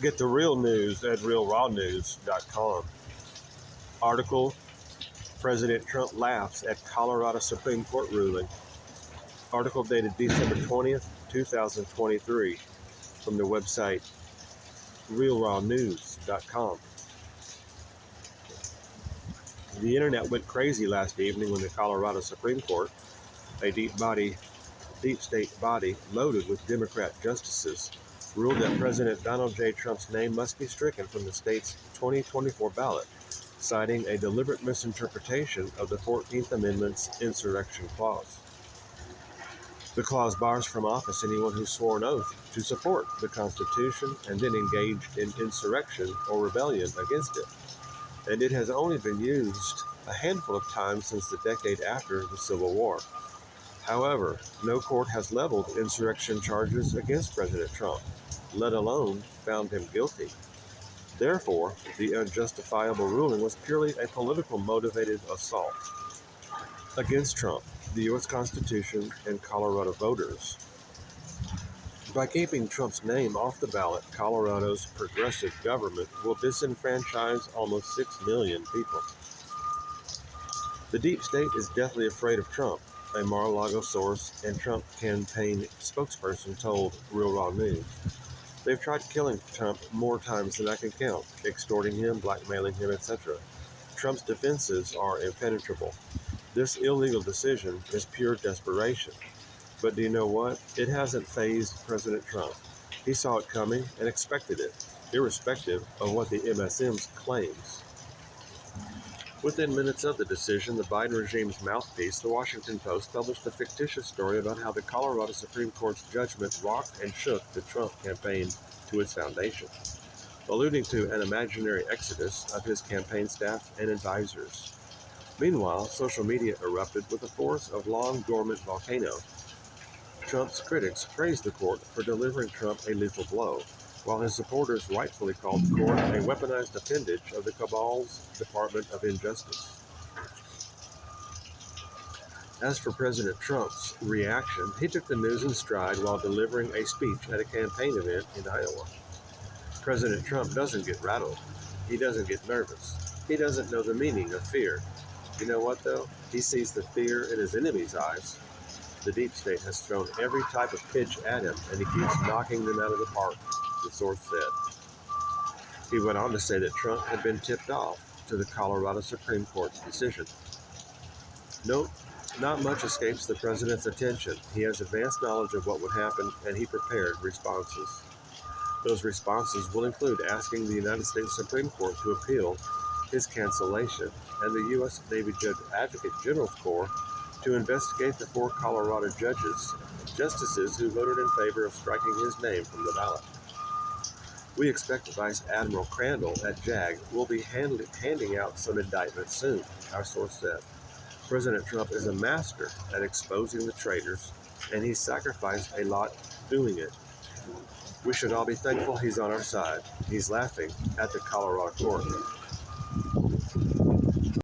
Get the real news at realrawnews.com. Article: President Trump laughs at Colorado Supreme Court ruling. Article dated December 20th, 2023 from the website realrawnews.com. The internet went crazy last evening when the Colorado Supreme Court, a deep state body loaded with Democrat justices, ruled that President Donald J. Trump's name must be stricken from the state's 2024 ballot, citing a deliberate misinterpretation of the 14th Amendment's Insurrection clause. The clause bars from office anyone who swore an oath to support the Constitution and then engaged in insurrection or rebellion against it, and it has only been used a handful of times since the decade after the Civil War. However, no court has leveled insurrection charges against President Trump, let alone found him guilty. Therefore, the unjustifiable ruling was purely a political motivated assault against Trump, the U.S. Constitution, and Colorado voters. By keeping Trump's name off the ballot, Colorado's progressive government will disenfranchise almost 6 million people. The deep state is deathly afraid of Trump, a Mar-a-Lago source and Trump campaign spokesperson told Real Raw News. They've tried killing Trump more times than I can count, extorting him, blackmailing him, etc. Trump's defenses are impenetrable. This illegal decision is pure desperation. But do you know what? It hasn't fazed President Trump. He saw it coming and expected it, irrespective of what the MSM claims. Within minutes of the decision, the Biden regime's mouthpiece, the Washington Post, published a fictitious story about how the Colorado Supreme Court's judgment rocked and shook the Trump campaign to its foundation, alluding to an imaginary exodus of his campaign staff and advisors. Meanwhile, social media erupted with the force of long-dormant volcano. Trump's critics praised the court for delivering Trump a lethal blow, while his supporters rightfully called the court a weaponized appendage of the cabal's Department of Injustice. As for President Trump's reaction, he took the news in stride while delivering a speech at a campaign event in Iowa. President Trump doesn't get rattled. He doesn't get nervous. He doesn't know the meaning of fear. You know what, though? He sees the fear in his enemies' eyes. The deep state has thrown every type of pitch at him, and he keeps knocking them out of the park, the source said. He went on to say that Trump had been tipped off to the Colorado Supreme Court's decision. Note, not much escapes the president's attention. He has advanced knowledge of what would happen, and he prepared responses. Those responses will include asking the United States Supreme Court to appeal his cancellation, and the U.S. Navy Advocate General's Corps to investigate the 4 Colorado justices who voted in favor of striking his name from the ballot. We expect Vice Admiral Crandall at JAG will be handing out some indictments soon, our source said. President Trump is a master at exposing the traitors, and he sacrificed a lot doing it. We should all be thankful he's on our side. He's laughing at the Colorado court.